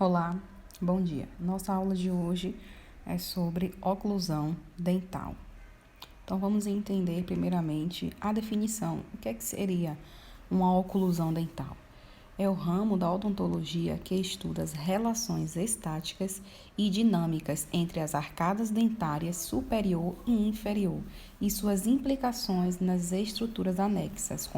Olá, bom dia. Nossa aula de hoje é sobre oclusão dental. Então, vamos entender primeiramente a definição. O que é que seria uma oclusão dental? É o ramo da odontologia que estuda as relações estáticas e dinâmicas entre as arcadas dentárias superior e inferior e suas implicações nas estruturas anexas,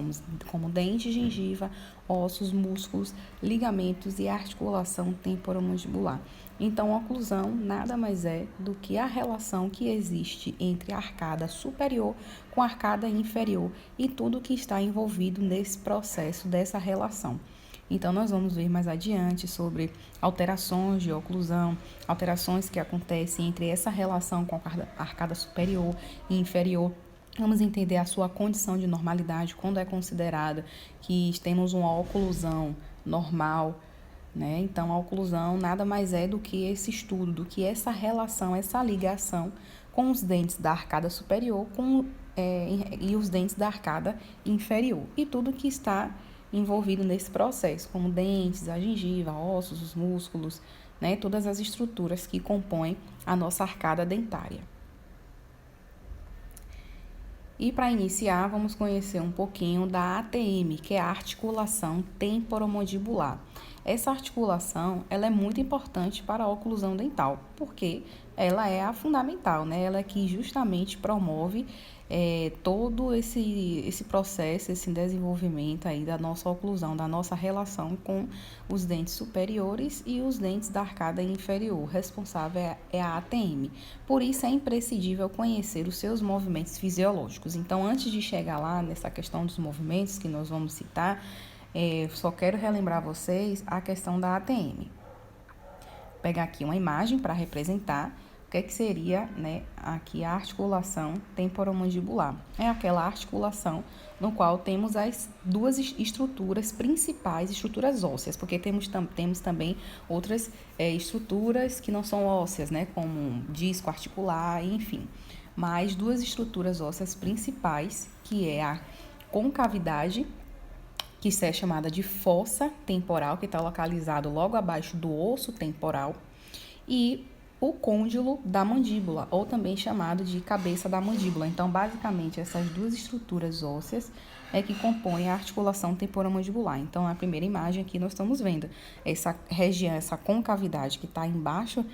como dente, gengiva, ossos, músculos, ligamentos e articulação temporomandibular. Então, a oclusão nada mais é do que a relação que existe entre a arcada superior com a arcada inferior e tudo que está envolvido nesse processo dessa relação. Então, nós vamos ver mais adiante sobre alterações de oclusão, alterações que acontecem entre essa relação com a arcada superior e inferior. Vamos entender a sua condição de normalidade, quando é considerado que temos uma oclusão normal, né? Então, a oclusão nada mais é do que esse estudo, do que essa relação, essa ligação com os dentes da arcada superior e os dentes da arcada inferior. E tudo que está envolvido nesse processo, como dentes, a gengiva, ossos, os músculos, né? Todas as estruturas que compõem a nossa arcada dentária. E para iniciar, vamos conhecer um pouquinho da ATM, que é a articulação temporomandibular. Essa articulação, ela é muito importante para a oclusão dental, porque ela é a fundamental, né? Ela é que justamente promove todo esse processo, esse desenvolvimento aí da nossa oclusão, da nossa relação com os dentes superiores e os dentes da arcada inferior. O responsável é a ATM. Por isso é imprescindível conhecer os seus movimentos fisiológicos. Então, antes de chegar lá nessa questão dos movimentos que nós vamos citar, só quero relembrar vocês a questão da ATM. Vou pegar aqui uma imagem para representar o que seria, né, aqui a articulação temporomandibular. É aquela articulação no qual temos as duas estruturas principais, estruturas ósseas, porque temos também outras estruturas que não são ósseas, né, como disco articular, enfim. Mas duas estruturas ósseas principais, que é a concavidade, que é chamada de fossa temporal, que está localizado logo abaixo do osso temporal, e o côndilo da mandíbula, ou também chamado de cabeça da mandíbula. Então, basicamente, essas duas estruturas ósseas é que compõem a articulação temporomandibular. Então, a primeira imagem aqui nós estamos vendo essa região, essa concavidade que está embaixo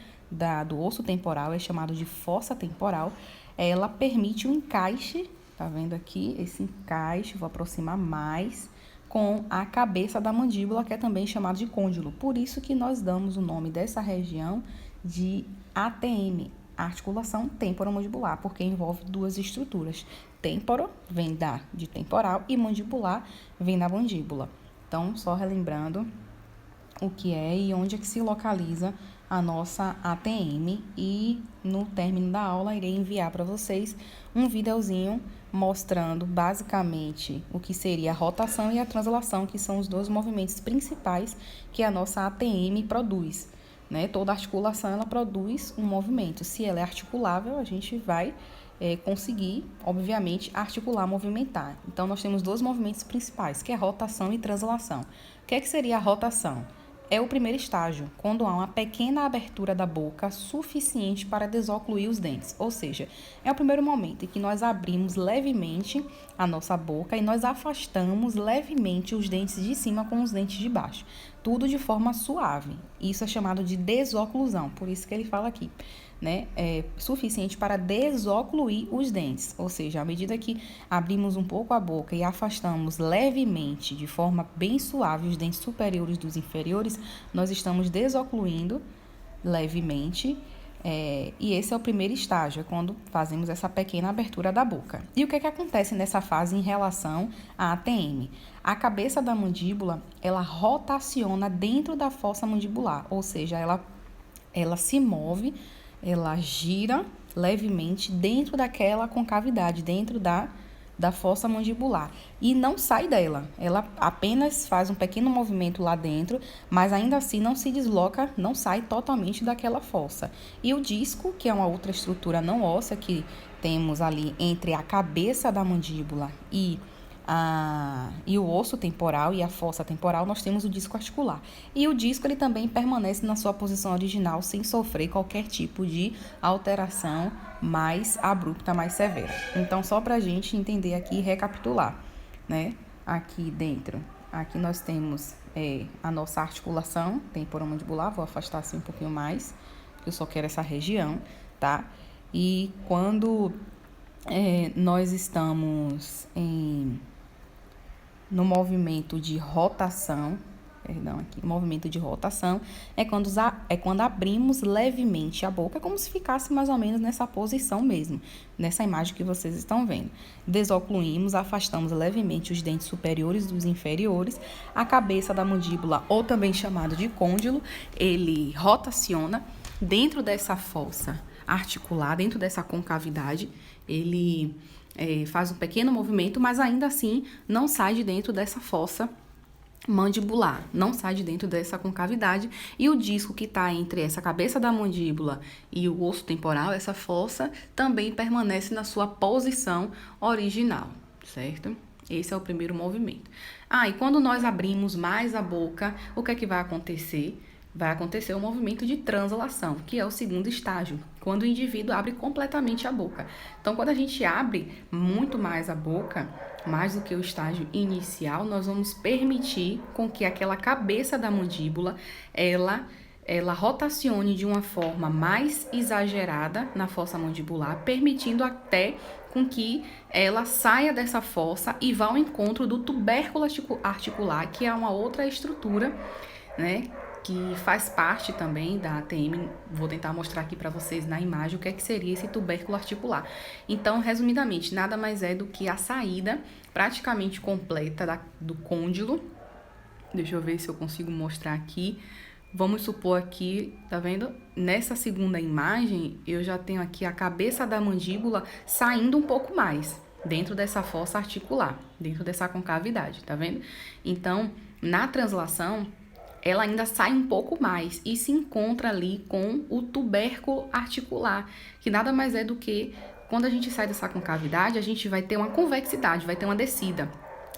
do osso temporal, é chamado de fossa temporal. Ela permite um encaixe, tá vendo aqui? Esse encaixe, vou aproximar mais, com a cabeça da mandíbula, que é também chamado de côndilo. Por isso que nós damos o nome dessa região de ATM, articulação temporomandibular, porque envolve duas estruturas. Temporo vem de temporal e mandibular vem da mandíbula. Então, só relembrando o que é e onde é que se localiza a nossa ATM, e no término da aula irei enviar para vocês um videozinho mostrando basicamente o que seria a rotação e a translação, que são os dois movimentos principais que a nossa ATM produz, né? Toda articulação ela produz um movimento. Se ela é articulável, a gente vai conseguir, obviamente, articular, movimentar. Então, nós temos dois movimentos principais, que é rotação e translação. O que seria a rotação? É o primeiro estágio, quando há uma pequena abertura da boca suficiente para desocluir os dentes. Ou seja, é o primeiro momento em que nós abrimos levemente a nossa boca e nós afastamos levemente os dentes de cima com os dentes de baixo. Tudo de forma suave. Isso é chamado de desoclusão, por isso que ele fala aqui, né? É suficiente para desocluir os dentes. Ou seja, à medida que abrimos um pouco a boca e afastamos levemente, de forma bem suave, os dentes superiores dos inferiores, nós estamos desocluindo levemente. E esse é o primeiro estágio, é quando fazemos essa pequena abertura da boca. E o que acontece nessa fase em relação à ATM? A cabeça da mandíbula, ela rotaciona dentro da fossa mandibular, ou seja, ela se move, ela gira levemente dentro daquela concavidade, dentro da fossa mandibular, e não sai dela. Ela apenas faz um pequeno movimento lá dentro, mas ainda assim não se desloca, não sai totalmente daquela fossa. E o disco, que é uma outra estrutura não óssea que temos ali entre a cabeça da mandíbula e e o osso temporal e a fossa temporal, nós temos o disco articular. E o disco ele também permanece na sua posição original sem sofrer qualquer tipo de alteração mais abrupta, mais severa. Então, só para a gente entender aqui e recapitular, né? Aqui dentro, aqui nós temos a nossa articulação temporomandibular. Vou afastar assim um pouquinho mais, porque eu só quero essa região, tá? E quando nós estamos no movimento de rotação, movimento de rotação é quando abrimos levemente a boca, como se ficasse mais ou menos nessa posição mesmo, nessa imagem que vocês estão vendo. Desocluímos, afastamos levemente os dentes superiores dos inferiores, a cabeça da mandíbula, ou também chamado de côndilo, ele rotaciona dentro dessa fossa articular, dentro dessa concavidade, ele faz um pequeno movimento, mas ainda assim não sai de dentro dessa fossa mandibular, não sai de dentro dessa concavidade, e o disco que está entre essa cabeça da mandíbula e o osso temporal, essa fossa, também permanece na sua posição original, certo? Esse é o primeiro movimento. E quando nós abrimos mais a boca, o que é que vai acontecer? Vai acontecer o movimento de translação, que é o segundo estágio, quando o indivíduo abre completamente a boca. Então, quando a gente abre muito mais a boca, mais do que o estágio inicial, nós vamos permitir com que aquela cabeça da mandíbula, ela rotacione de uma forma mais exagerada na fossa mandibular, permitindo até com que ela saia dessa fossa e vá ao encontro do tubérculo articular, que é uma outra estrutura, né, que faz parte também da ATM. Vou tentar mostrar aqui para vocês na imagem o que é que seria esse tubérculo articular. Então, resumidamente, nada mais é do que a saída praticamente completa do côndilo. Deixa eu ver se eu consigo mostrar aqui. Vamos supor aqui, tá vendo? Nessa segunda imagem, eu já tenho aqui a cabeça da mandíbula saindo um pouco mais dentro dessa fossa articular, dentro dessa concavidade, tá vendo? Então, na translação, ela ainda sai um pouco mais e se encontra ali com o tubérculo articular, que nada mais é do que, quando a gente sai dessa concavidade, a gente vai ter uma convexidade, vai ter uma descida.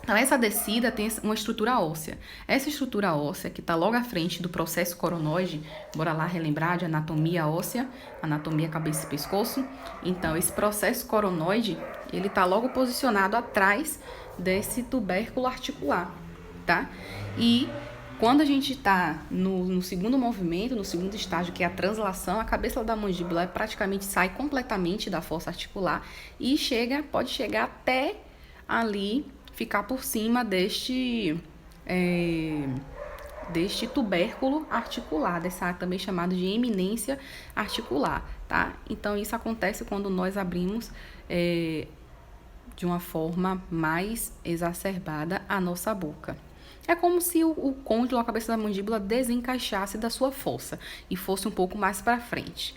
Então, essa descida tem uma estrutura óssea. Essa estrutura óssea, que está logo à frente do processo coronoide, bora lá relembrar de anatomia óssea, anatomia cabeça e pescoço. Então, esse processo coronoide, ele está logo posicionado atrás desse tubérculo articular, tá? E quando a gente está no segundo movimento, no segundo estágio, que é a translação, a cabeça da mandíbula praticamente sai completamente da fossa articular e pode chegar até ali, ficar por cima deste tubérculo articular, dessa também chamado de eminência articular, tá? Então, isso acontece quando nós abrimos de uma forma mais exacerbada a nossa boca. É como se o côndilo, a cabeça da mandíbula, desencaixasse da sua fossa e fosse um pouco mais para frente.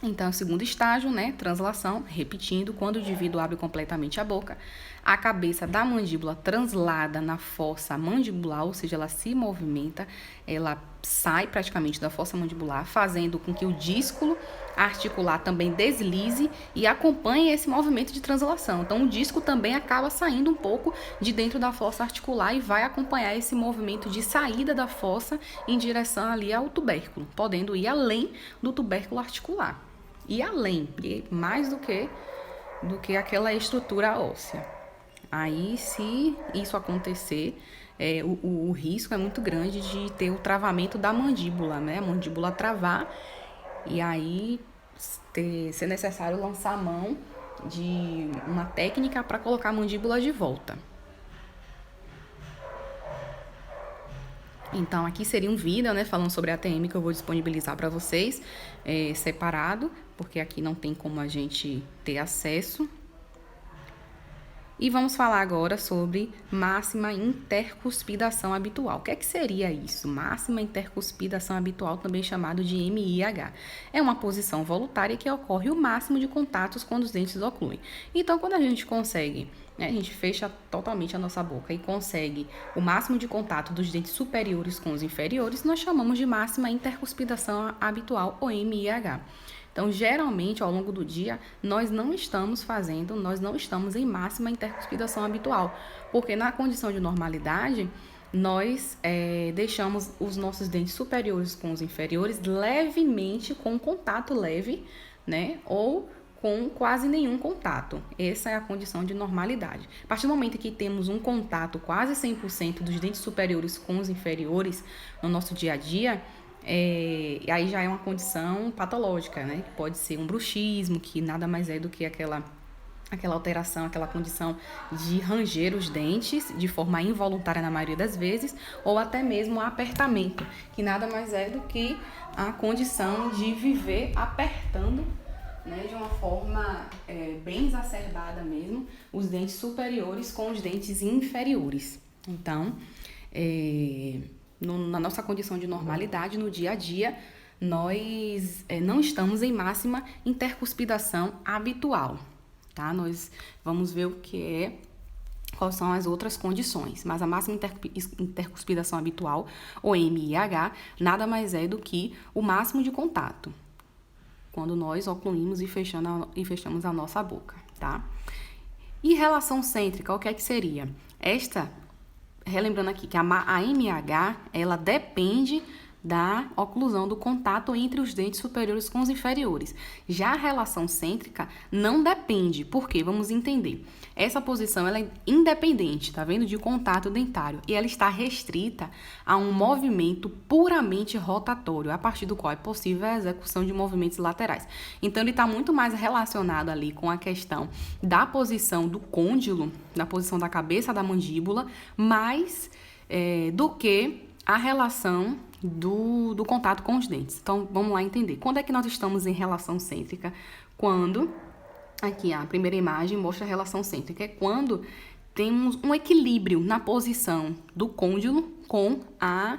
Então, o segundo estágio, né, translação, repetindo, quando o indivíduo abre completamente a boca, a cabeça da mandíbula translada na fossa mandibular, ou seja, ela se movimenta, ela sai praticamente da fossa mandibular, fazendo com que o disco articular também deslize e acompanhe esse movimento de translação. Então, o disco também acaba saindo um pouco de dentro da fossa articular e vai acompanhar esse movimento de saída da fossa em direção ali ao tubérculo, podendo ir além do tubérculo articular. E além, e mais do que aquela estrutura óssea. Aí, se isso acontecer, o risco é muito grande de ter o travamento da mandíbula, né? A mandíbula travar e aí ser necessário lançar a mão de uma técnica para colocar a mandíbula de volta. Então, aqui seria um vídeo, né, falando sobre a ATM, que eu vou disponibilizar para vocês, separado, porque aqui não tem como a gente ter acesso. E vamos falar agora sobre máxima intercuspidação habitual. O que é que seria isso? Máxima intercuspidação habitual, também chamado de MIH. É uma posição voluntária que ocorre o máximo de contatos quando os dentes ocluem. Então, quando a gente consegue, né, a gente fecha totalmente a nossa boca e consegue o máximo de contato dos dentes superiores com os inferiores, nós chamamos de máxima intercuspidação habitual, ou MIH. Então, geralmente, ao longo do dia, nós não estamos em máxima intercuspidação habitual, porque na condição de normalidade, nós deixamos os nossos dentes superiores com os inferiores levemente, com contato leve, né? Ou com quase nenhum contato. Essa é a condição de normalidade. A partir do momento que temos um contato quase 100% dos dentes superiores com os inferiores no nosso dia a dia, aí já é uma condição patológica, né? Que pode ser um bruxismo, que nada mais é do que aquela alteração, aquela condição de ranger os dentes de forma involuntária na maioria das vezes, ou até mesmo o apertamento, que nada mais é do que a condição de viver apertando, né, de uma forma bem exacerbada mesmo, os dentes superiores com os dentes inferiores. Então, na nossa condição de normalidade, no dia a dia, nós não estamos em máxima intercuspidação habitual, tá? Nós vamos ver quais são as outras condições, mas a máxima intercuspidação habitual, ou MIH, nada mais é do que o máximo de contato, quando nós ocluímos e fechamos a nossa boca, tá? E relação cêntrica, o que é que seria? Relembrando aqui que a MH, ela depende da oclusão, do contato entre os dentes superiores com os inferiores. Já a relação cêntrica não depende. Por quê? Vamos entender. Essa posição ela é independente, tá vendo? De contato dentário. E ela está restrita a um movimento puramente rotatório, a partir do qual é possível a execução de movimentos laterais. Então, ele está muito mais relacionado ali com a questão da posição do côndilo, da posição da cabeça da mandíbula, mais do que a relação do contato com os dentes. Então, vamos lá entender. Quando é que nós estamos em relação cêntrica? Quando, aqui a primeira imagem mostra a relação cêntrica, é quando temos um equilíbrio na posição do côndilo com a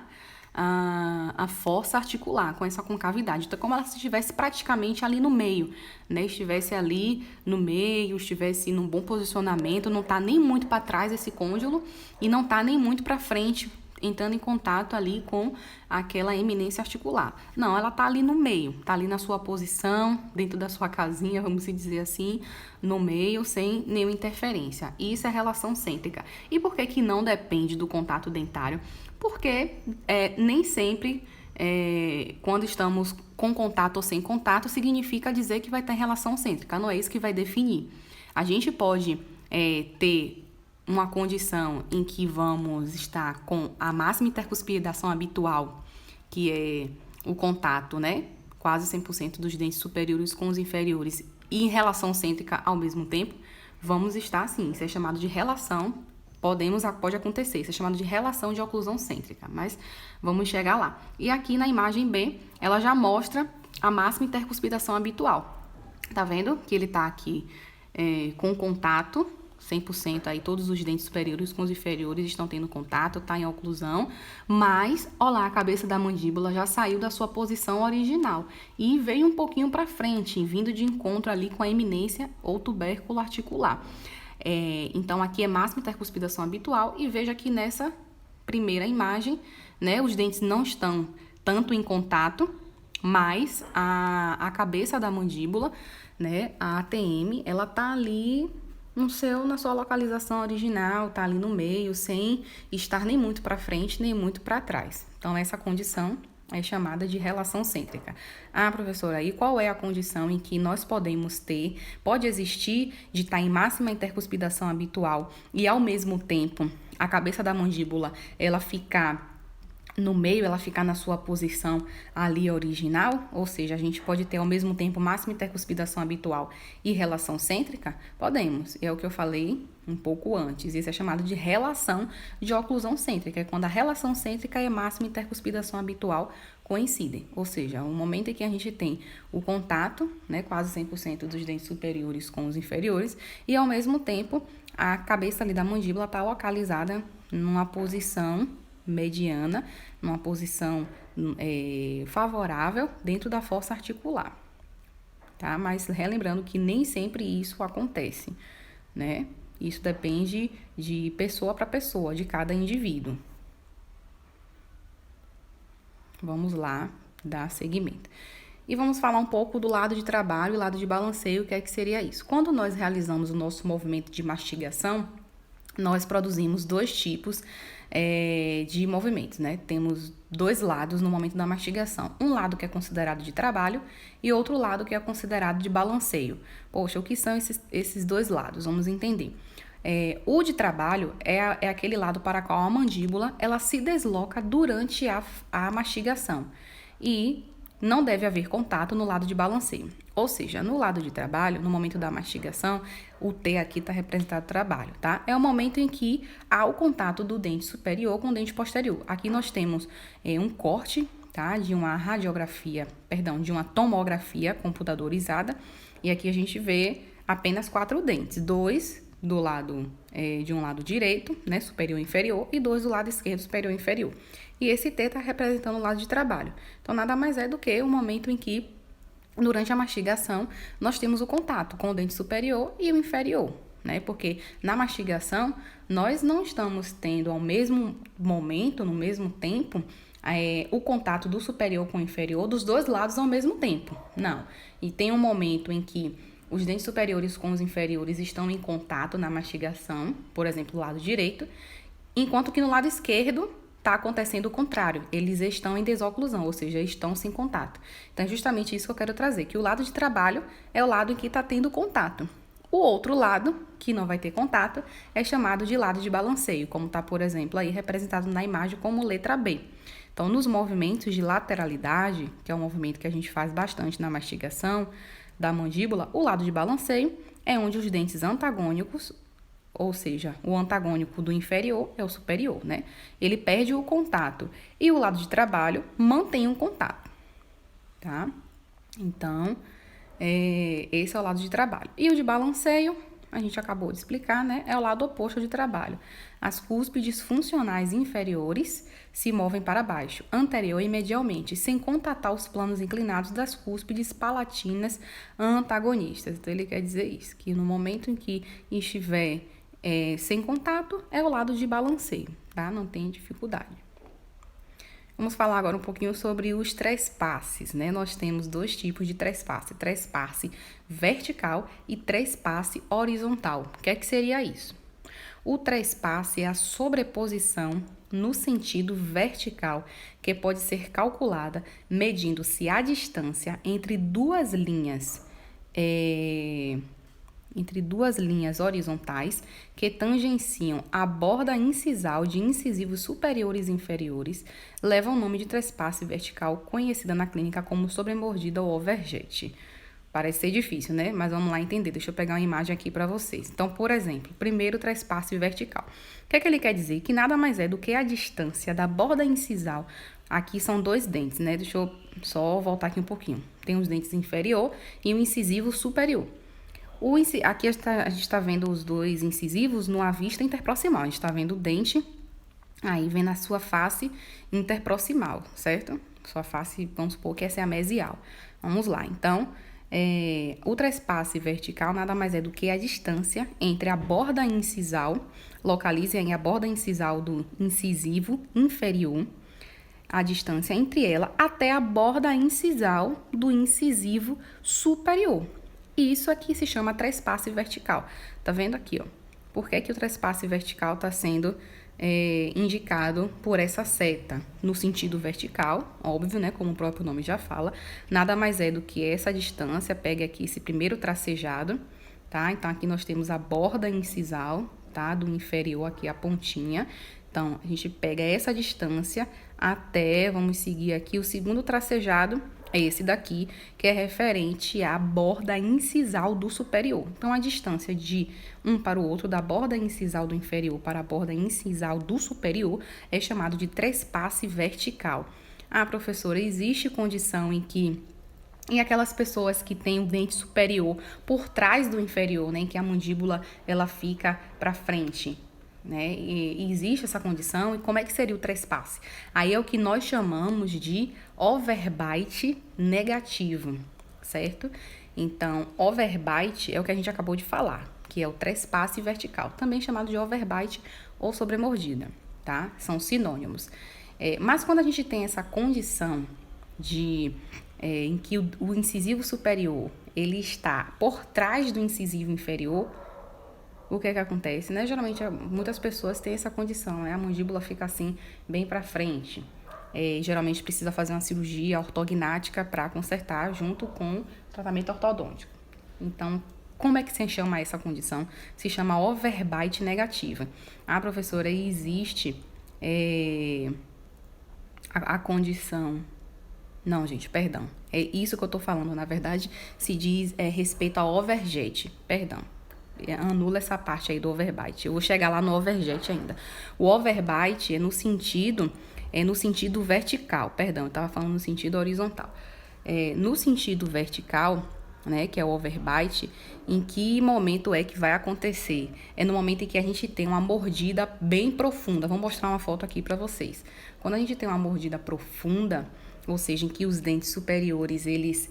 força articular, com essa concavidade. Então, como ela estivesse praticamente ali no meio, né? Estivesse ali no meio, estivesse num bom posicionamento, não está nem muito para trás esse côndilo e não está nem muito para frente, entrando em contato ali com aquela eminência articular. Não, ela tá ali no meio, tá ali na sua posição, dentro da sua casinha, vamos dizer assim, no meio, sem nenhuma interferência. Isso é relação cêntrica. E por que que não depende do contato dentário? Porque nem sempre, quando estamos com contato ou sem contato, significa dizer que vai ter relação cêntrica. Não é isso que vai definir. A gente pode ter uma condição em que vamos estar com a máxima intercuspidação habitual, que é o contato, né? Quase 100% dos dentes superiores com os inferiores e em relação cêntrica ao mesmo tempo, vamos estar assim. Isso é chamado de relação, pode acontecer, isso é chamado de relação de oclusão cêntrica, mas vamos chegar lá. E aqui na imagem B, ela já mostra a máxima intercuspidação habitual. Tá vendo que ele tá aqui com contato, 100% aí, todos os dentes superiores com os inferiores estão tendo contato, está em oclusão, mas, olha lá, a cabeça da mandíbula já saiu da sua posição original e veio um pouquinho para frente, vindo de encontro ali com a eminência ou tubérculo articular. Então, aqui é máxima intercuspidação habitual e veja que nessa primeira imagem, né, os dentes não estão tanto em contato, mas a cabeça da mandíbula, né, a ATM, ela tá ali na sua localização original, tá ali no meio, sem estar nem muito para frente, nem muito para trás. Então, essa condição é chamada de relação cêntrica. Ah, professora, e qual é a condição em que nós pode existir de estar em máxima intercuspidação habitual e, ao mesmo tempo, a cabeça da mandíbula, ela ficar no meio, ela ficar na sua posição ali original, ou seja, a gente pode ter ao mesmo tempo máxima intercuspidação habitual e relação cêntrica? Podemos, é o que eu falei um pouco antes, isso é chamado de relação de oclusão cêntrica, é quando a relação cêntrica e a máxima intercuspidação habitual coincidem, ou seja, o momento em que a gente tem o contato, né, quase 100% dos dentes superiores com os inferiores, e ao mesmo tempo a cabeça ali da mandíbula está localizada numa posição mediana, numa posição favorável dentro da fossa articular, tá? Mas relembrando que nem sempre isso acontece, né? Isso depende de pessoa para pessoa, de cada indivíduo. Vamos lá dar seguimento. E vamos falar um pouco do lado de trabalho e lado de balanceio, o que é que seria isso? Quando nós realizamos o nosso movimento de mastigação, nós produzimos dois tipos de movimentos, né? Temos dois lados no momento da mastigação. Um lado que é considerado de trabalho e outro lado que é considerado de balanceio. Poxa, o que são esses dois lados? Vamos entender. O de trabalho é aquele lado para qual a mandíbula ela se desloca durante a mastigação e não deve haver contato no lado de balanceio. Ou seja, no lado de trabalho, no momento da mastigação, o T aqui está representado trabalho, tá? É o momento em que há o contato do dente superior com o dente posterior. Aqui nós temos um corte, tá? De uma tomografia computadorizada. E aqui a gente vê apenas 4 dentes, 2 do lado de um lado direito, né, superior e inferior, e 2 do lado esquerdo, superior e inferior. E esse T está representando o lado de trabalho. Então, nada mais é do que o momento em que, durante a mastigação, nós temos o contato com o dente superior e o inferior, né? Porque na mastigação, nós não estamos tendo ao mesmo momento, no mesmo tempo, o contato do superior com o inferior dos dois lados ao mesmo tempo. Não. E tem um momento em que os dentes superiores com os inferiores estão em contato na mastigação, por exemplo, do lado direito, enquanto que no lado esquerdo está acontecendo o contrário. Eles estão em desoclusão, ou seja, estão sem contato. Então, é justamente isso que eu quero trazer, que o lado de trabalho é o lado em que está tendo contato. O outro lado, que não vai ter contato, é chamado de lado de balanceio, como está, por exemplo, aí representado na imagem como letra B. Então, nos movimentos de lateralidade, que é um movimento que a gente faz bastante na mastigação da mandíbula, o lado de balanceio é onde os dentes antagônicos, ou seja, o antagônico do inferior é o superior, né? Ele perde o contato e o lado de trabalho mantém o contato, tá? Então, esse é o lado de trabalho. E o de balanceio, a gente acabou de explicar, né? É o lado oposto de trabalho. As cúspides funcionais inferiores se movem para baixo, anterior e medialmente, sem contatar os planos inclinados das cúspides palatinas antagonistas. Então, ele quer dizer isso, que no momento em que estiver sem contato, é o lado de balanceio, tá? Não tem dificuldade. Vamos falar agora um pouquinho sobre os trespasses, né? Nós temos dois tipos de trespasse vertical e trespasse horizontal. O que é que seria isso? O trespasse é a sobreposição no sentido vertical, que pode ser calculada medindo-se a distância entre duas linhas horizontais que tangenciam a borda incisal de incisivos superiores e inferiores, leva o nome de trespasse vertical, conhecida na clínica como sobremordida ou overjet. Parece ser difícil, né? Mas vamos lá entender. Deixa eu pegar uma imagem aqui para vocês. Então, por exemplo, primeiro trespasse vertical. O que é que ele quer dizer? Que nada mais é do que a distância da borda incisal. Aqui são 2 dentes, né? Deixa eu só voltar aqui um pouquinho. Tem os dentes inferior e o incisivo superior. Aqui a gente está vendo os 2 incisivos numa vista interproximal. A gente está vendo o dente, aí vem na sua face interproximal, certo? Sua face, vamos supor que essa é a mesial. Vamos lá, então, o trespasse vertical nada mais é do que a distância entre a borda incisal, localize aí a borda incisal do incisivo inferior, a distância entre ela até a borda incisal do incisivo superior. E isso aqui se chama trespasse vertical. Tá vendo aqui, ó? Por que o trespasse vertical está sendo indicado por essa seta? No sentido vertical, óbvio, né? Como o próprio nome já fala. Nada mais é do que essa distância. Pegue aqui esse primeiro tracejado, tá? Então, aqui nós temos a borda incisal, tá? Do inferior aqui, a pontinha. Então, a gente pega essa distância até, vamos seguir aqui, o segundo tracejado, é esse daqui, que é referente à borda incisal do superior. Então, a distância de um para o outro, da borda incisal do inferior para a borda incisal do superior, é chamado de trespasse vertical. Ah, professora, existe condição em aquelas pessoas que têm o dente superior por trás do inferior, né, em que a mandíbula ela fica para frente, né? E existe essa condição, e como é que seria o trespasse? Aí é o que nós chamamos de overbite negativo, certo? Então, overbite é o que a gente acabou de falar, que é o trespasse vertical, também chamado de overbite ou sobremordida, tá? São sinônimos. Mas quando a gente tem essa condição de em que o incisivo superior ele está por trás do incisivo inferior, o que é que acontece, né? Geralmente, muitas pessoas têm essa condição, né? A mandíbula fica assim, bem para frente. Geralmente precisa fazer uma cirurgia ortognática para consertar junto com tratamento ortodôntico. Então, como é que se chama essa condição? Se chama overbite negativa. Ah, professora, existe a condição... Não, gente, perdão. É isso que eu tô falando. Na verdade, se diz respeito ao overjet. Perdão. Anula essa parte aí do overbite. Eu vou chegar lá no overjet ainda. O overbite é no sentido vertical. Perdão, eu estava falando no sentido horizontal. No sentido vertical, né, que é o overbite, em que momento é que vai acontecer? É no momento em que a gente tem uma mordida bem profunda. Vou mostrar uma foto aqui para vocês. Quando a gente tem uma mordida profunda, ou seja, em que os dentes superiores eles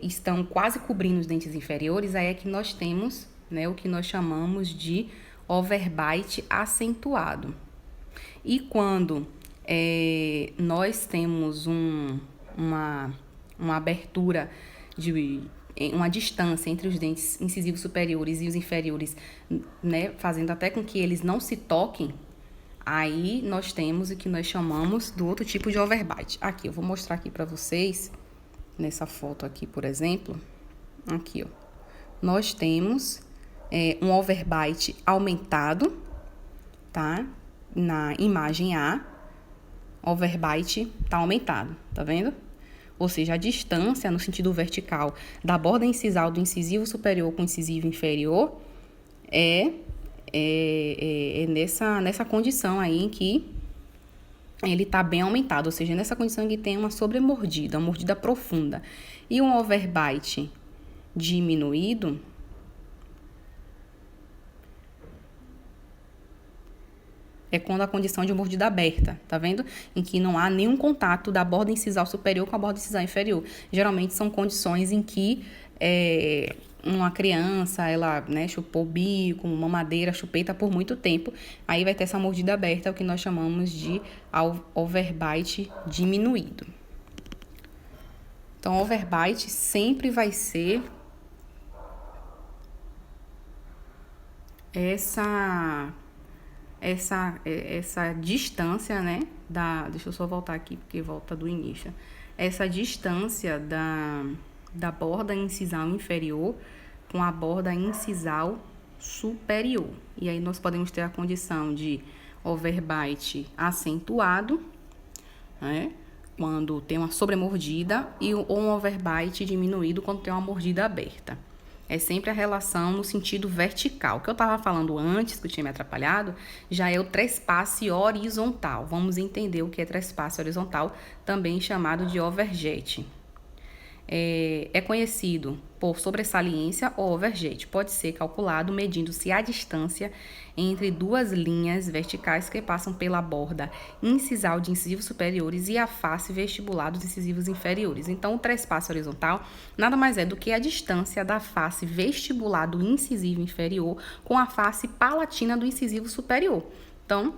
estão quase cobrindo os dentes inferiores, aí é que nós temos, né, o que nós chamamos de overbite acentuado. E quando nós temos uma abertura uma distância entre os dentes incisivos superiores e os inferiores, né, fazendo até com que eles não se toquem, aí nós temos o que nós chamamos do outro tipo de overbite. Aqui, eu vou mostrar aqui para vocês, nessa foto aqui, por exemplo, aqui, ó, nós temos um overbite aumentado, tá? Na imagem A, overbite tá aumentado, tá vendo? Ou seja, a distância no sentido vertical da borda incisal do incisivo superior com o incisivo inferior é nessa condição aí em que ele está bem aumentado, ou seja, nessa condição em que tem uma sobremordida, uma mordida profunda. E um overbite diminuído é quando a condição de mordida aberta, tá vendo? Em que não há nenhum contato da borda incisal superior com a borda incisal inferior. Geralmente são condições em que uma criança, ela, né, chupou bico, mamadeira, chupeta por muito tempo, aí vai ter essa mordida aberta, o que nós chamamos de overbite diminuído. Então, overbite sempre vai ser essa distância, né, deixa eu só voltar aqui, porque volta do início. Essa distância da borda incisal inferior com a borda incisal superior. E aí nós podemos ter a condição de overbite acentuado, né, quando tem uma sobremordida, ou um overbite diminuído quando tem uma mordida aberta. É sempre a relação no sentido vertical. O que eu estava falando antes, que eu tinha me atrapalhado, já é o trespasse horizontal. Vamos entender o que é trespasse horizontal, também chamado de overjet. É conhecido por sobresaliência ou overjet. Pode ser calculado medindo-se a distância entre duas linhas verticais que passam pela borda incisal de incisivos superiores e a face vestibular dos incisivos inferiores. Então, o trespasse horizontal nada mais é do que a distância da face vestibular do incisivo inferior com a face palatina do incisivo superior. Então,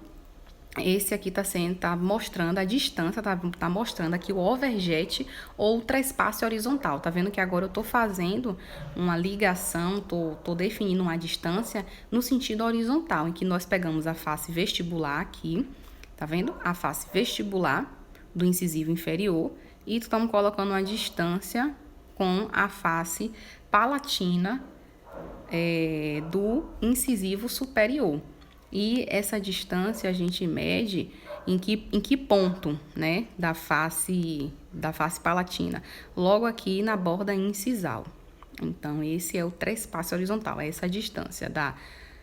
esse aqui tá mostrando a distância, tá mostrando aqui o overjet ou o trespasse horizontal. Tá vendo que agora eu tô fazendo uma ligação, tô definindo uma distância no sentido horizontal, em que nós pegamos a face vestibular aqui, tá vendo? A face vestibular do incisivo inferior e estamos colocando uma distância com a face palatina do incisivo superior. E essa distância a gente mede em que ponto, né, da face palatina? Logo aqui na borda incisal. Então, esse é o trespasse horizontal, é essa distância da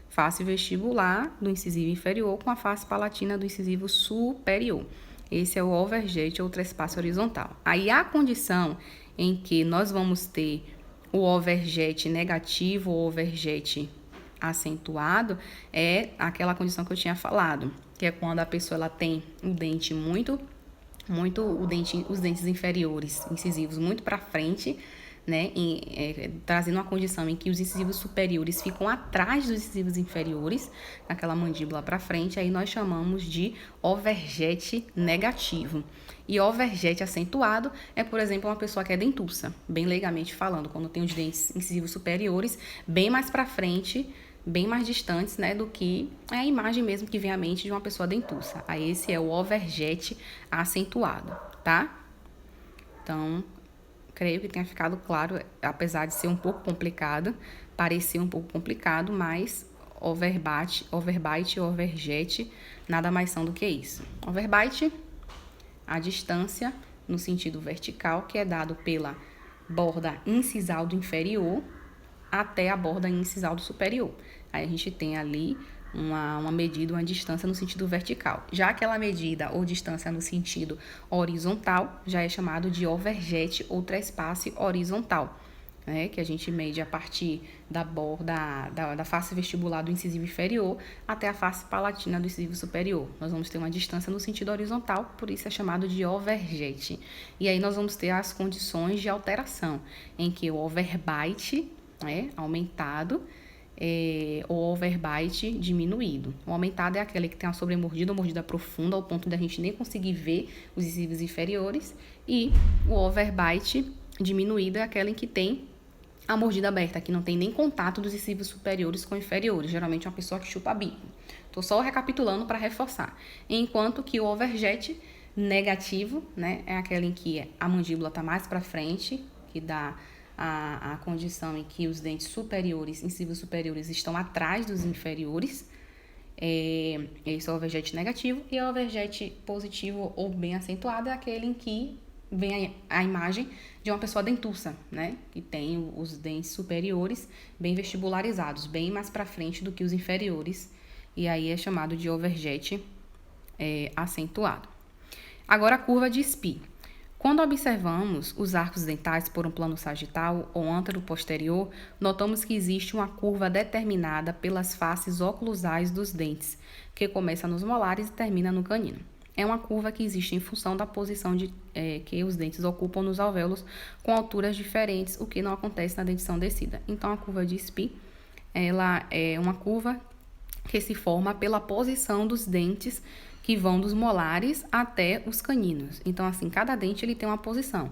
face vestibular do incisivo inferior com a face palatina do incisivo superior. Esse é o overjet ou trespasse horizontal. Aí, a condição em que nós vamos ter o overjet negativo ou overjet acentuado é aquela condição que eu tinha falado, que é quando a pessoa ela tem o dente os dentes inferiores incisivos muito para frente, né, trazendo uma condição em que os incisivos superiores ficam atrás dos incisivos inferiores, naquela mandíbula para frente, aí nós chamamos de overjet negativo. E overjet acentuado é, por exemplo, uma pessoa que é dentuça, bem leigamente falando, quando tem os dentes incisivos superiores bem mais para frente, bem mais distantes, né, do que a imagem mesmo que vem à mente de uma pessoa dentuça. Aí esse é o overjet acentuado, tá? Então, creio que tenha ficado claro, apesar de ser um pouco complicado, parecer um pouco complicado, mas overbite e overjet nada mais são do que isso. Overbite, a distância no sentido vertical, que é dado pela borda incisal do inferior até a borda incisal do superior. Aí a gente tem ali uma medida, uma distância no sentido vertical. Já aquela medida ou distância no sentido horizontal já é chamado de overjet ou trespasse horizontal, né? Que a gente mede a partir da borda da face vestibular do incisivo inferior até a face palatina do incisivo superior. Nós vamos ter uma distância no sentido horizontal, por isso é chamado de overjet. E aí nós vamos ter as condições de alteração, em que o overbite, né, aumentado, o overbite diminuído. O aumentado é aquele que tem uma sobremordida ou mordida profunda ao ponto de a gente nem conseguir ver os incisivos inferiores, e o overbite diminuído é aquele em que tem a mordida aberta, que não tem nem contato dos incisivos superiores com inferiores, geralmente é uma pessoa que chupa bico. Estou só recapitulando para reforçar. Enquanto que o overjet negativo, né, é aquele em que a mandíbula está mais para frente, que dá a condição em que os dentes superiores, incisivos superiores, estão atrás dos inferiores. Esse é o overjet negativo. E o overjet positivo ou bem acentuado é aquele em que vem a imagem de uma pessoa dentuça, né? Que tem os dentes superiores bem vestibularizados, bem mais para frente do que os inferiores. E aí é chamado de overjet acentuado. Agora a curva de Spee. Quando observamos os arcos dentais por um plano sagital ou antero-posterior, notamos que existe uma curva determinada pelas faces oclusais dos dentes, que começa nos molares e termina no canino. É uma curva que existe em função da posição que os dentes ocupam nos alvéolos com alturas diferentes, o que não acontece na dentição descida. Então, a curva de Spee, ela é uma curva que se forma pela posição dos dentes que vão dos molares até os caninos. Então, assim, cada dente ele tem uma posição.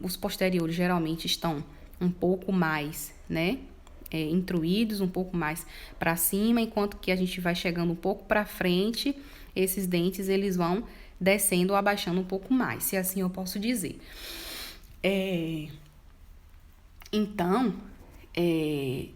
Os posteriores geralmente estão um pouco mais, né, intruídos, um pouco mais para cima, enquanto que a gente vai chegando um pouco para frente, esses dentes eles vão descendo ou abaixando um pouco mais, se assim eu posso dizer. Então,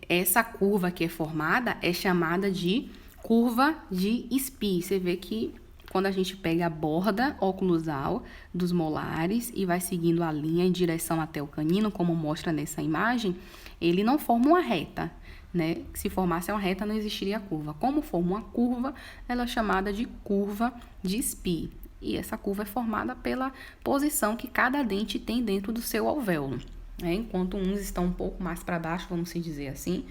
essa curva que é formada é chamada de curva de Spee. Você vê que quando a gente pega a borda oclusal dos molares e vai seguindo a linha em direção até o canino, como mostra nessa imagem, ele não forma uma reta, né? Se formasse uma reta, não existiria curva. Como forma uma curva, ela é chamada de curva de Spee. E essa curva é formada pela posição que cada dente tem dentro do seu alvéolo, né? Enquanto uns estão um pouco mais para baixo, vamos dizer assim,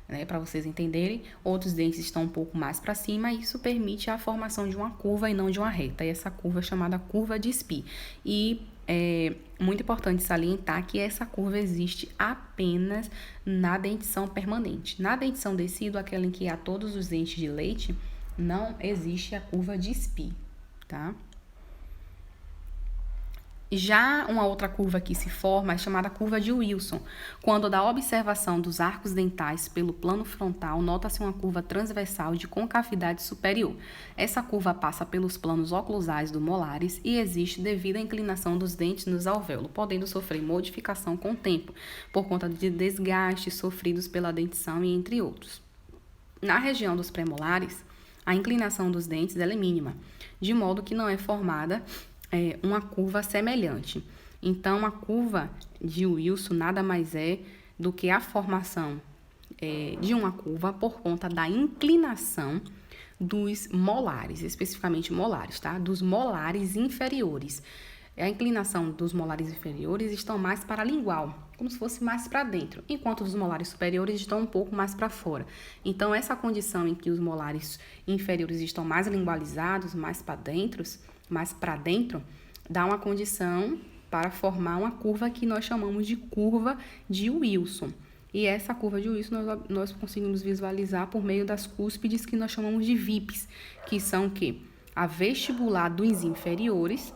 né, para vocês entenderem, outros dentes estão um pouco mais para cima, e isso permite a formação de uma curva e não de uma reta. E essa curva é chamada curva de Spee. E é muito importante salientar que essa curva existe apenas na dentição permanente. Na dentição decídua, aquela em que há todos os dentes de leite, não existe a curva de Spee, tá? Já uma outra curva que se forma é chamada curva de Wilson. Quando da observação dos arcos dentais pelo plano frontal, nota-se uma curva transversal de concavidade superior. Essa curva passa pelos planos oclusais do molares e existe devido à inclinação dos dentes nos alvéolos, podendo sofrer modificação com o tempo, por conta de desgastes sofridos pela dentição e entre outros. Na região dos premolares, a inclinação dos dentes é mínima, de modo que não é formada uma curva semelhante. Então, a curva de Wilson nada mais é do que a formação de uma curva por conta da inclinação dos molares, especificamente molares, tá? Dos molares inferiores. A inclinação dos molares inferiores estão mais para a lingual, como se fosse mais para dentro, enquanto os molares superiores estão um pouco mais para fora. Então, essa condição em que os molares inferiores estão mais lingualizados, mais para dentro, dá uma condição para formar uma curva que nós chamamos de curva de Wilson. E essa curva de Wilson nós conseguimos visualizar por meio das cúspides que nós chamamos de VIPs, que são o quê? A vestibular dos inferiores,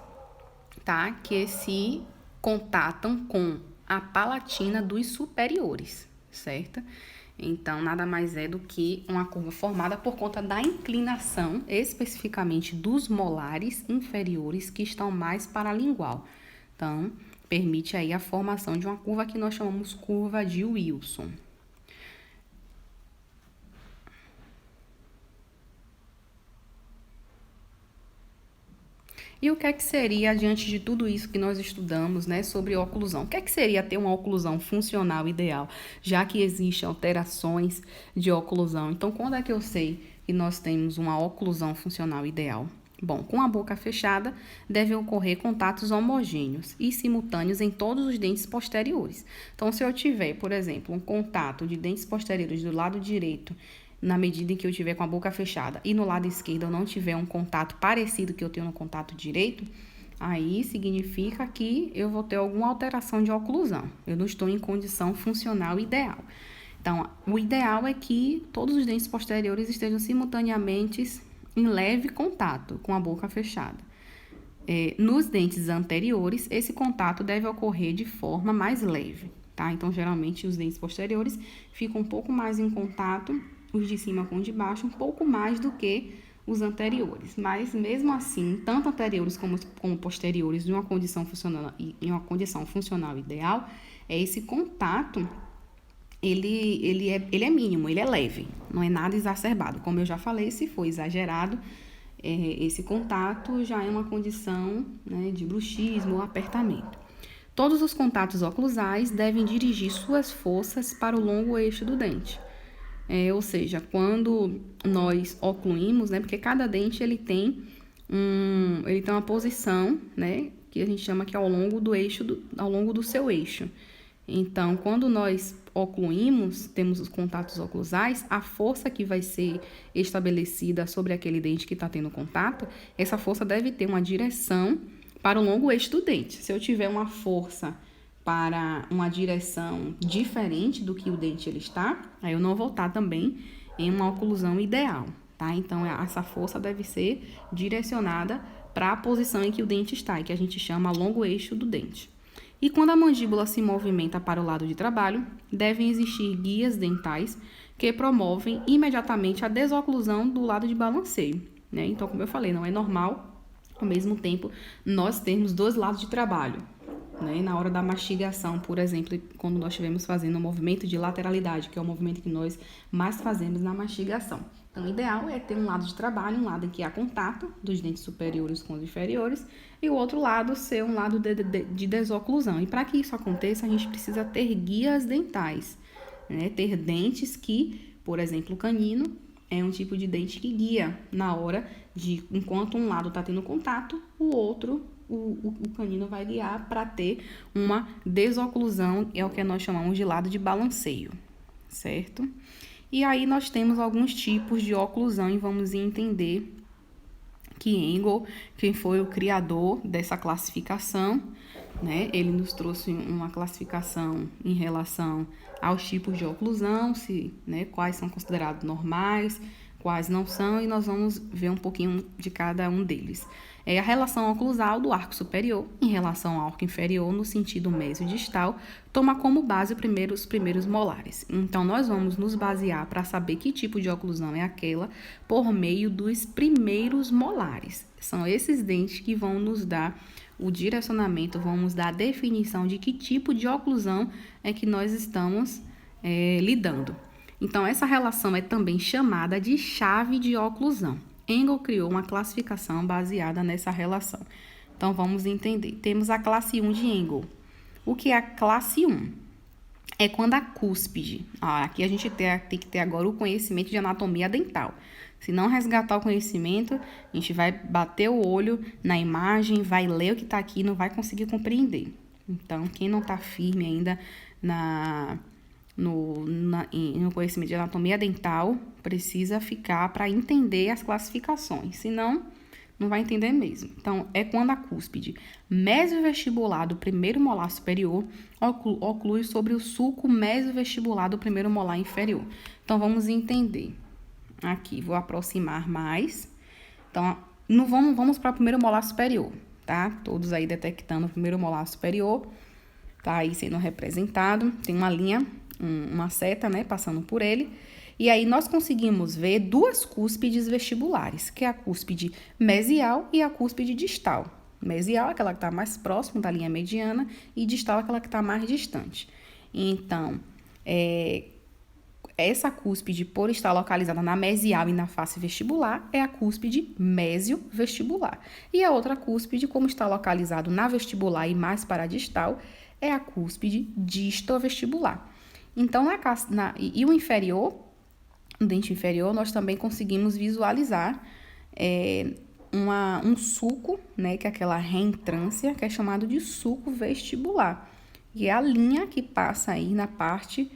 tá? Que se contatam com a palatina dos superiores, certo? Então, nada mais é do que uma curva formada por conta da inclinação, especificamente dos molares inferiores que estão mais paralingual. Então, permite aí a formação de uma curva que nós chamamos curva de Wilson. E o que é que seria, diante de tudo isso que nós estudamos, né, sobre oclusão? O que é que seria ter uma oclusão funcional ideal, já que existem alterações de oclusão? Então, quando é que eu sei que nós temos uma oclusão funcional ideal? Bom, com a boca fechada, devem ocorrer contatos homogêneos e simultâneos em todos os dentes posteriores. Então, se eu tiver, por exemplo, um contato de dentes posteriores do lado direito, na medida em que eu tiver com a boca fechada, e no lado esquerdo eu não tiver um contato parecido que eu tenho no contato direito, aí significa que eu vou ter alguma alteração de oclusão. Eu não estou em condição funcional ideal. Então, o ideal é que todos os dentes posteriores estejam simultaneamente em leve contato com a boca fechada. Nos dentes anteriores, esse contato deve ocorrer de forma mais leve, tá? Então, geralmente, os dentes posteriores ficam um pouco mais em contato, os de cima com o de baixo, um pouco mais do que os anteriores. Mas, mesmo assim, tanto anteriores como posteriores, em uma condição funcional ideal, esse contato ele é mínimo, ele é leve, não é nada exacerbado. Como eu já falei, se for exagerado, esse contato já é uma condição, né, de bruxismo ou apertamento. Todos os contatos oclusais devem dirigir suas forças para o longo eixo do dente. Ou seja, quando nós ocluímos, né, porque cada dente ele tem uma posição, né, que a gente chama que é ao longo do seu eixo. Então, quando nós ocluímos, temos os contatos oclusais, a força que vai ser estabelecida sobre aquele dente que está tendo contato, essa força deve ter uma direção para o longo eixo do dente. Se eu tiver uma força para uma direção diferente do que o dente ele está, aí eu não vou estar também em uma oclusão ideal, tá? Então, essa força deve ser direcionada para a posição em que o dente está, e que a gente chama longo eixo do dente. E quando a mandíbula se movimenta para o lado de trabalho, devem existir guias dentais que promovem imediatamente a desoclusão do lado de balanceio, né? Então, como eu falei, não é normal, ao mesmo tempo, nós termos dois lados de trabalho, né? Na hora da mastigação, por exemplo, quando nós estivermos fazendo o movimento de lateralidade, que é o movimento que nós mais fazemos na mastigação. Então, o ideal é ter um lado de trabalho, um lado em que há contato dos dentes superiores com os inferiores, e o outro lado ser um lado de desoclusão. E para que isso aconteça, a gente precisa ter guias dentais, né? Ter dentes que, por exemplo, o canino é um tipo de dente que guia na hora de, enquanto um lado está tendo contato, o outro, o canino vai guiar para ter uma desoclusão, é o que nós chamamos de lado de balanceio, certo? E aí nós temos alguns tipos de oclusão e vamos entender que Engel, quem foi o criador dessa classificação, né? Ele nos trouxe uma classificação em relação aos tipos de oclusão, né, quais são considerados normais, quais não são, e nós vamos ver um pouquinho de cada um deles. A relação oclusal do arco superior em relação ao arco inferior no sentido mesodistal toma como base os primeiros molares. Então, nós vamos nos basear para saber que tipo de oclusão é aquela por meio dos primeiros molares. São esses dentes que vão nos dar o direcionamento, vão nos dar a definição de que tipo de oclusão é que nós estamos lidando. Então, essa relação é também chamada de chave de oclusão. Engel criou uma classificação baseada nessa relação. Então, vamos entender. Temos a classe 1 de Engel. O que é a classe 1? É quando a cúspide... aqui a gente tem que ter agora o conhecimento de anatomia dental. Se não resgatar o conhecimento, a gente vai bater o olho na imagem, vai ler o que está aqui e não vai conseguir compreender. Então, quem não está firme ainda no conhecimento de anatomia dental, precisa ficar para entender as classificações, senão Não vai entender mesmo. Então, é quando a cúspide mesovestibular do primeiro molar superior oclui sobre o sulco mesovestibular do primeiro molar inferior. Então, vamos entender. Aqui, vou aproximar mais. Então, vamos para o primeiro molar superior, tá? Todos aí detectando o primeiro molar superior. Tá aí sendo representado. Tem uma linha, uma seta, né, passando por ele. E aí, nós conseguimos ver duas cúspides vestibulares, que é a cúspide mesial e a cúspide distal. Mesial é aquela que está mais próximo da linha mediana e distal é aquela que está mais distante. Então, essa cúspide, por estar localizada na mesial e na face vestibular, é a cúspide mesio-vestibular. E a outra cúspide, como está localizado na vestibular e mais para a distal, é a cúspide distovestibular. Então, e o inferior, no dente inferior, nós também conseguimos visualizar um sulco, né, que é aquela reentrância, que é chamado de sulco vestibular. E é a linha que passa aí na parte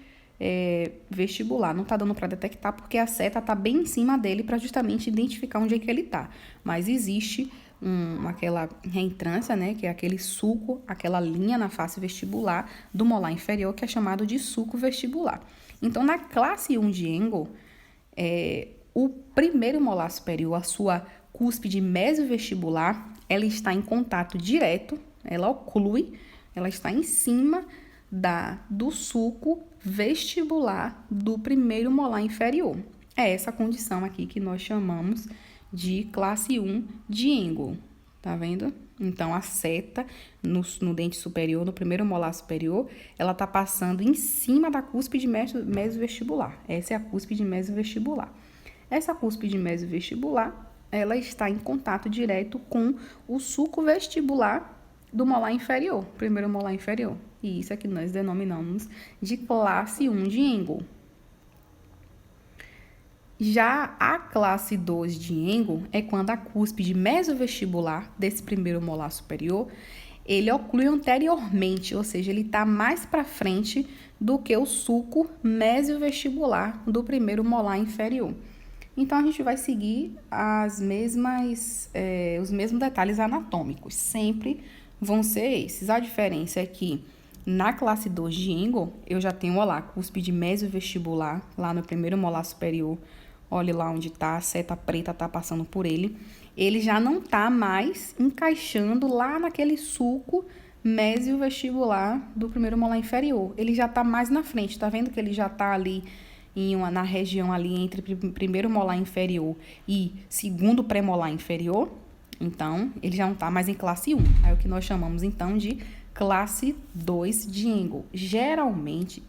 vestibular. Não está dando para detectar porque a seta está bem em cima dele para justamente identificar onde é que ele está. Mas existe aquela reentrância, né, que é aquele sulco, aquela linha na face vestibular do molar inferior, que é chamado de sulco vestibular. Então, na classe 1 de Engel, o primeiro molar superior, a sua cúspide mesovestibular, ela está em contato direto, ela oclui, ela está em cima do sulco vestibular do primeiro molar inferior. É essa condição aqui que nós chamamos de classe 1 de Engel, tá vendo? Então, a seta no dente superior, no primeiro molar superior, ela tá passando em cima da cúspide mesovestibular. Essa é a cúspide mesovestibular. Essa cúspide mesovestibular, ela está em contato direto com o sulco vestibular do molar inferior, primeiro molar inferior. E isso é que nós denominamos de classe 1 de Engel. Já a classe 2 de Engel é quando a cúspide mesovestibular desse primeiro molar superior, ele oclui anteriormente, ou seja, ele está mais para frente do que o sulco mesovestibular do primeiro molar inferior. Então, a gente vai seguir os mesmos detalhes anatômicos, sempre vão ser esses. A diferença é que na classe 2 de Engel, eu já tenho, olha lá, cúspide mesovestibular, lá no primeiro molar superior. Olha lá onde está, a seta preta está passando por ele. Ele já não está mais encaixando lá naquele sulco mesovestibular do primeiro molar inferior. Ele já está mais na frente, tá vendo que ele já está ali na região ali entre primeiro molar inferior e segundo pré-molar inferior? Então, ele já não está mais em classe 1. É o que nós chamamos, então, de classe 2 de Engel. Geralmente,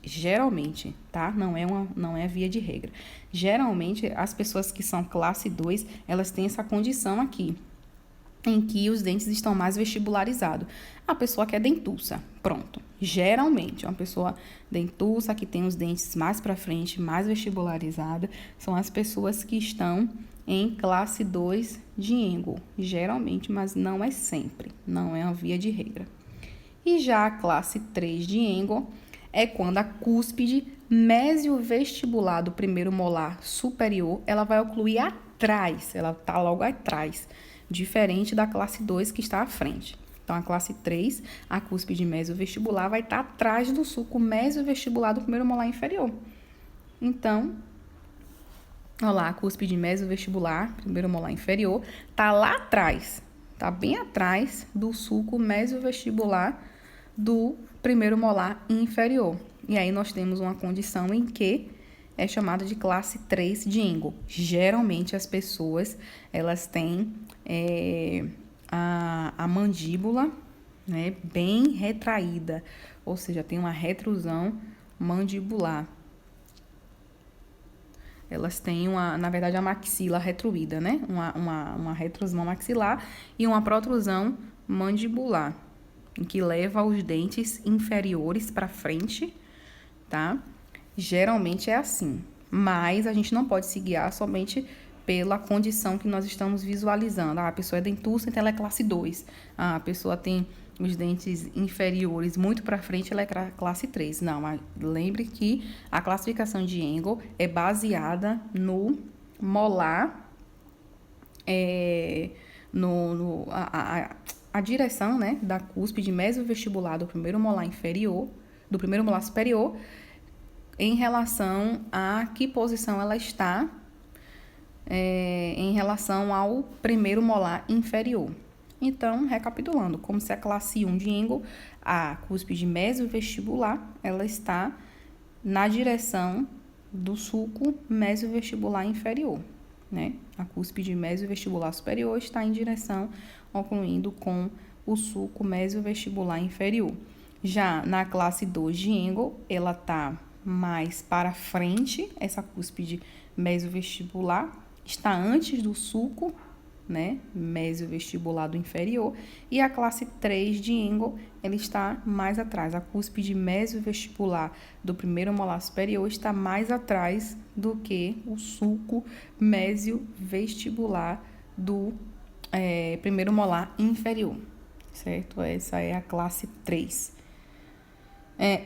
tá? Não é via de regra. Geralmente, as pessoas que são classe 2, elas têm essa condição aqui, em que os dentes estão mais vestibularizados. A pessoa que é dentuça, pronto. Geralmente, uma pessoa dentuça que tem os dentes mais para frente, mais vestibularizada, são as pessoas que estão em classe 2 de Engel. Geralmente, mas não é sempre. Não é uma via de regra. E já a classe 3 de Engel é quando a cúspide mesiovestibular do primeiro molar superior, ela vai ocluir atrás, ela está logo atrás, diferente da classe 2 que está à frente. Então, a classe 3, a cúspide mesovestibular, vai estar atrás do sulco mesovestibular do primeiro molar inferior. Então, olha lá, a cúspide mesovestibular, primeiro molar inferior, está lá atrás, está bem atrás do sulco mesovestibular do primeiro molar inferior. E aí nós temos uma condição em que é chamada de classe 3 de Engel. Geralmente as pessoas, elas têm a mandíbula, né, bem retraída, ou seja, tem uma retrusão mandibular. Elas têm, na verdade, a maxila retruída, né? Uma retrusão maxilar e uma protrusão mandibular, que leva os dentes inferiores para frente, tá? Geralmente é assim, mas a gente não pode se guiar somente pela condição que nós estamos visualizando. A pessoa é dentuça, então ela é classe 2. A pessoa tem os dentes inferiores muito para frente, ela é classe 3. Não, mas lembre que a classificação de Engel é baseada no molar a direção, né, da cúspide mesovestibular do primeiro molar inferior, do primeiro molar superior, em relação a que posição ela está em relação ao primeiro molar inferior. Então, recapitulando, como se a classe 1 de Engel, a cúspide mesovestibular, ela está na direção do sulco mesovestibular inferior, né? A cúspide mesovestibular superior está em direção, concluindo com o sulco mesovestibular inferior. Já na classe 2 de Engel, ela está mais para frente, essa cúspide mesovestibular está antes do sulco, né, mesovestibular do inferior, e a classe 3 de Engel, ela está mais atrás. A cúspide mesovestibular do primeiro molar superior está mais atrás do que o sulco mesovestibular do primeiro molar inferior, certo? Essa é a classe 3.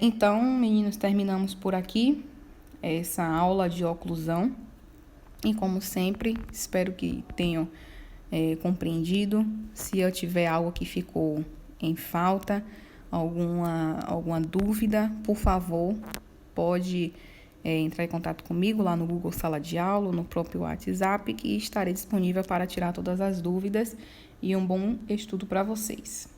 Então, meninos, terminamos por aqui essa aula de oclusão. E como sempre, espero que tenham compreendido. Se eu tiver algo que ficou em falta, alguma dúvida, por favor, pode entrar em contato comigo lá no Google Sala de Aula, no próprio WhatsApp, que estarei disponível para tirar todas as dúvidas, e um bom estudo para vocês.